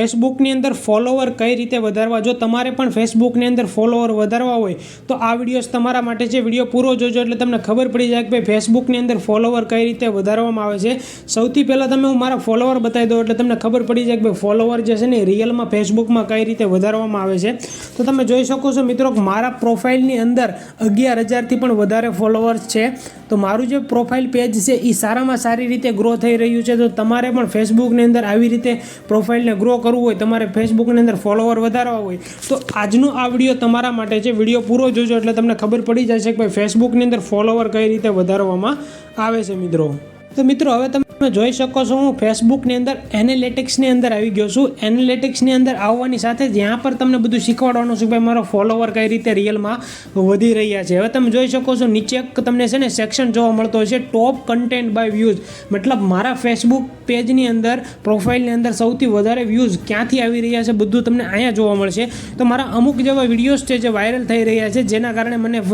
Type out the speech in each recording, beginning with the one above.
ફેસબુકની અંદર ફોલોવર કઈ રીતે વધારવા। જો તમારે પણ ફેસબુકની અંદર ફોલોવર વધારવા હોય તો આ વિડીયોઝ તમારા માટે છે। વિડીયો પૂરો જોજો એટલે તમને ખબર પડી જાય કે ભાઈ ફેસબુકની અંદર ફોલોવર કઈ રીતે વધારવામાં આવે છે। સૌથી પહેલાં તમે હું મારા ફોલોવર બતાવી દઉં એટલે તમને ખબર પડી જાય કે ભાઈ ફોલોવર જે છે ને રિયલમાં ફેસબુકમાં કઈ રીતે વધારવામાં આવે છે। તો તમે જોઈ શકો છો મિત્રો કે મારા પ્રોફાઇલની અંદર 11,000થી પણ વધારે ફોલોવર્સ છે। તો મારું જે પ્રોફાઇલ પેજ છે એ સારામાં સારી રીતે ગ્રો થઈ રહ્યું છે। તો તમારે પણ ફેસબુકની અંદર આવી રીતે પ્રોફાઇલને ગ્રો કરવું હોય, તમારે ફેસબુકની અંદર ફોલોવર વધારવા હોય તો આજનો આ વિડીયો તમારા માટે છે। વિડીયો પૂરો જોજો એટલે તમને ખબર પડી જશે કે ભાઈ ફેસબુકની અંદર ફોલોવર કઈ રીતે વધારવામાં આવે છે મિત્રો। તો મિત્રો હવે તમે જોઈ શકો છો હું ફેસબુકની અંદર એનાલિટિક્સની અંદર આવી ગયો છું। એનાલિટિક્સની અંદર આવવાની સાથે જ यहाँ પર તમને બધું શીખવાડવાનું છે કે ભાઈ મારો ફોલોવર કઈ રીતે રિયલમાં વધી રહ્યા છે। હવે તમે જોઈ શકો છો નીચે તમને છે ને સેક્શન જોવા મળતો હોય છે ટોપ કન્ટેન્ટ બાય વ્યૂઝ, મતલબ મારા ફેસબુક પેજની અંદર પ્રોફાઇલની અંદર સૌથી વધારે વ્યૂઝ ક્યાંથી આવી રહ્યા છે બધું તમને અહીંયા જોવા મળશે। તો મારા અમુક જેવા વિડીયોઝ છે જે વાયરલ થઈ રહ્યા છે જેના કારણે મને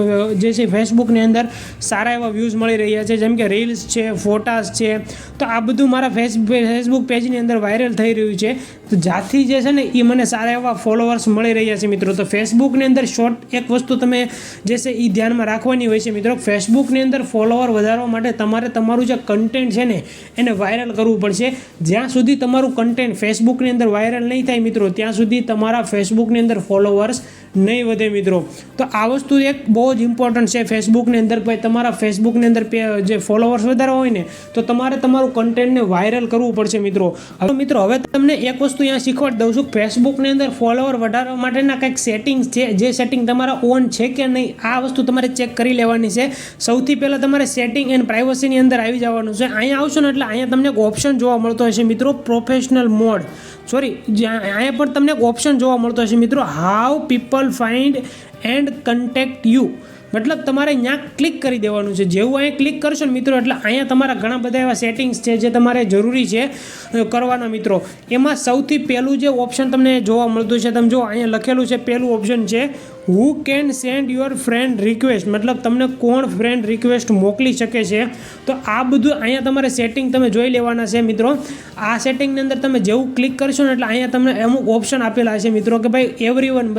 જે છે ફેસબુકની અંદર સારા એવા વ્યૂઝ મળી રહ્યા છે, જેમ કે રીલ્સ છે, ફોટાસ છે। તો આ બધું મારા ફેસબુક પેજની અંદર વાયરલ થઈ રહ્યું છે। તો જ્યાંથી જે છે ને એ મને સારા એવા ફોલોવર્સ મળી રહ્યા છે મિત્રો। તો ફેસબુકની અંદર શોર્ટ એક વસ્તુ તમે જે છે એ ધ્યાનમાં રાખવાની હોય છે મિત્રો। ફેસબુકની અંદર ફોલોવર વધારવા માટે તમારે તમારું જે કન્ટેન્ટ છે ને એને વાયરલ કરવું પડશે। જ્યાં સુધી તમારું કન્ટેન્ટ ફેસબુકની અંદર વાયરલ નહીં થાય મિત્રો ત્યાં સુધી તમારા ફેસબુકની અંદર ફોલોવર્સ નહીં વધે મિત્રો। તો આ વસ્તુ એક બહુ જ ઇમ્પોર્ટન્ટ છે ફેસબુકની અંદર। ભાઈ તમારા ફેસબુકની અંદર જે ફોલોવર્સ વધારવા હોય ને તો તમારે તમારું કન્ટેન્ટને વાયરલ કરવું પડશે મિત્રો। હવે તમને એક વસ્તુ અહીંયા શીખવાડી દઉં છું। ફેસબુકની અંદર ફોલોવર વધારવા માટેના કંઈક સેટિંગ્સ છે, જે સેટિંગ તમારા ઓન છે કે નહીં આ વસ્તુ તમારે ચેક કરી લેવાની છે। સૌથી પહેલાં તમારે સેટિંગ એન્ડ પ્રાઇવસીની અંદર આવી જવાનું છે। અહીંયા આવશો ને એટલે અહીંયા તમને એક ઓપ્શન જોવા મળતો હશે મિત્રો, પ્રોફેશનલ મોડ, અહીંયા પણ તમને એક ઓપ્શન જોવા મળતો હશે મિત્રો, how people find and contact you, મતલબ તમારે અહીંયા ક્લિક કરી દેવાનું છે। જેવું અહીંયા ક્લિક કરશો ને મિત્રો એટલે અહીંયા તમારા ઘણા બધા એવા સેટિંગ્સ છે જે તમારે જરૂરી છે કરવાના મિત્રો। એમાં સૌથી પહેલું જે ઓપ્શન તમને જોવા મળતું છે, તમે જો અહીંયા લખેલું છે પહેલું ઓપ્શન છે who can send your friend request, મતલબ તમને કોણ ફ્રેન્ડ રિક્વેસ્ટ મોકલી શકે છે। તો આ બધું અહીંયા તમારે સેટિંગ તમે જોઈ લેવાના છે મિત્રો। આ સેટિંગની અંદર તમે જેવું ક્લિક કરશો ને એટલે અહીંયા તમને અમુક ઓપ્શન આપેલા છે મિત્રો કે ભાઈ એવરીવન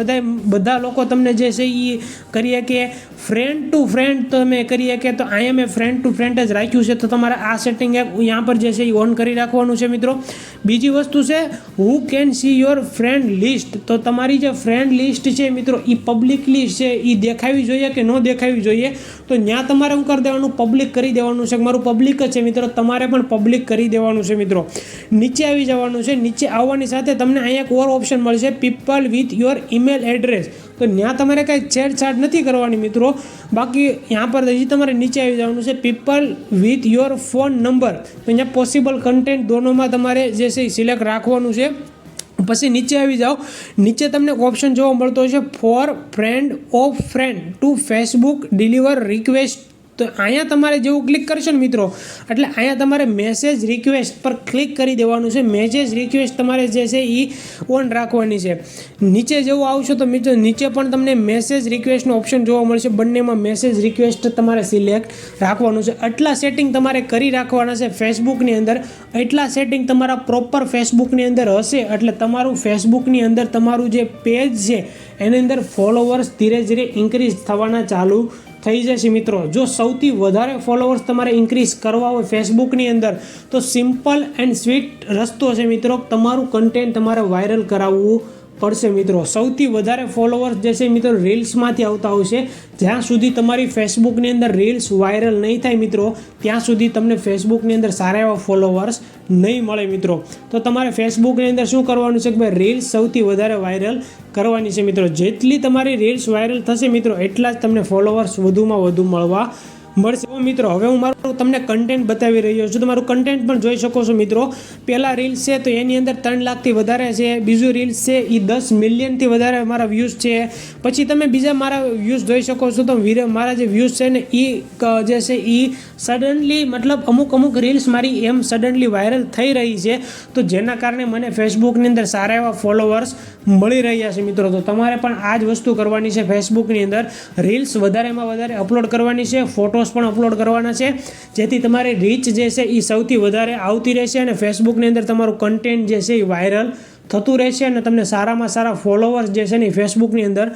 બધા લોકો તમને જે છે એ કરીએ કે ફ્રેન્ડ ટુ ફ્રેન્ડ તમે કરીએ કે, તો અહીંયા મેં ફ્રેન્ડ ટુ ફ્રેન્ડ જ રાખ્યું છે। તો તમારે આ સેટિંગ અહીંયા પર જે છે એ ઓન કરી રાખવાનું છે મિત્રો। બીજી વસ્તુ છે who can see your friend list, તો તમારી જે ફ્રેન્ડ લિસ્ટ છે મિત્રો એ પબ્લિક લિસ્ટ છે એ દેખાવી જોઈએ કે ન દેખાવી જોઈએ। તો ત્યાં તમારે શું કરી દેવાનું, પબ્લિક કરી દેવાનું છે। મારું પબ્લિક જ છે મિત્રો, તમારે પણ પબ્લિક કરી દેવાનું છે મિત્રો। નીચે આવી જવાનું છે। નીચે આવવાની સાથે તમને અહીંયા એક ઓર ઓપ્શન મળશે people with your email address, તો ત્યાં તમારે કાંઈ છેડછાડ નથી કરવાની મિત્રો। બાકી यहाँ पर હજી તમારે નીચે આવી જવાનું છે people with your phone number, તો અહીંયા પોસિબલ કન્ટેન્ટ દોનોમાં તમારે જે છે સિલેક્ટ રાખવાનું છે। પછી નીચે આવી જાઓ, નીચે તમને ઓપ્શન જોવા મળતો હોય છે for friend of friend to Facebook deliver request, તો અહીંયા તમારે જેવું ક્લિક કરશો ને મિત્રો એટલે અહીંયા તમારે મેસેજ રિક્વેસ્ટ પર ક્લિક કરી દેવાનું છે। મેસેજ રિક્વેસ્ટ તમારે જે છે એ ઓન રાખવાની છે। નીચે જેવું આવશો તો મિત્રો નીચે પણ તમને મેસેજ રિક્વેસ્ટનો ઓપ્શન જોવા મળશે, બંનેમાં મેસેજ રિક્વેસ્ટ તમારે સિલેક્ટ રાખવાનું છે। આટલા સેટિંગ તમારે કરી રાખવાના છે ફેસબુકની અંદર। એટલા સેટિંગ તમારા પ્રોપર ફેસબુકની અંદર હશે એટલે તમારું ફેસબુકની અંદર તમારું જે પેજ છે એની અંદર ફોલોવર્સ ધીરે ધીરે ઇન્ક્રીઝ થવાના ચાલુ થઈ જશે મિત્રો। જો સૌથી વધારે ફોલોવર્સ તમારે ઇન્ક્રીઝ કરવા હોય ફેસબુકની અંદર તો સિમ્પલ એન્ડ સ્વીટ રસ્તો છે મિત્રો, તમારું કન્ટેન્ટ તમારે વાયરલ કરાવવું પડશે મિત્રો। સૌથી વધારે ફોલોવર્સ જે છે મિત્રો રીલ્સમાંથી આવતા હોય છે। જ્યાં સુધી તમારી ફેસબુકની અંદર રીલ્સ વાયરલ નહીં થાય મિત્રો ત્યાં સુધી તમને ફેસબુકની અંદર સારા એવા ફોલોવર્સ નહીં મળે મિત્રો। તો તમારે ફેસબુકની અંદર શું કરવાનું છે કે ભાઈ રીલ્સ સૌથી વધારે વાયરલ કરવાની છે મિત્રો। જેટલી તમારી રીલ્સ વાયરલ થશે મિત્રો એટલા જ તમને ફોલોવર્સ વધુમાં વધુ મળશે મિત્રો। હવે હું મારું તમને કન્ટેન્ટ બતાવી રહ્યો છું, તમારું કન્ટેન્ટ પણ જોઈ શકો છો મિત્રો। પહેલા રીલ્સ છે તો એની અંદર 3 લાખથી વધારે છે, બીજું રીલ્સ છે એ 10 મિલિયનથી વધારે મારા વ્યૂઝ છે। પછી તમે બીજા મારા વ્યૂઝ જોઈ શકો છો, તો મારા જે વ્યૂઝ છે ને એ જે છે એ સડનલી મતલબ અમુક રીલ્સ મારી એમ સડનલી વાયરલ થઈ રહી છે, તો જેના કારણે મને ફેસબુકની અંદર સારા એવા ફોલોવર્સ મળી રહ્યા છે મિત્રો। તો તમારે પણ આ જ વસ્તુ કરવાની છે ફેસબુકની અંદર, રીલ્સ વધારેમાં વધારે અપલોડ કરવાની છે, ફોટોસ પણ અપલોડ કરવાના છે, જેથી તમારી રીચ જે છે એ સૌથી વધારે આવતી રહેશે અને ફેસબુકની અંદર તમારું કન્ટેન્ટ જે છે એ વાયરલ થતું રહેશે અને તમને સારામાં સારા ફોલોવર્સ જે છે ને ફેસબુકની અંદર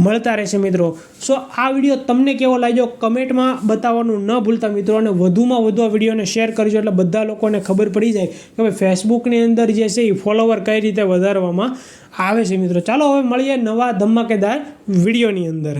મળતા રહેશે મિત્રો. સો આ વિડીયો તમને કેવો લાગ્યો કમેન્ટમાં બતાવવાનું ન ભૂલતા મિત્રો, અને વધુમાં વધુ આ વિડીયોને શેર કરજો એટલે બધા લોકોને ખબર પડી જાય કે ભાઈ ફેસબુકની અંદર જે છે એ ફોલોવર કઈ રીતે વધારવામાં આવે છે મિત્રો. ચાલો હવે મળીએ નવા ધમાકેદાર વિડીયોની અંદર.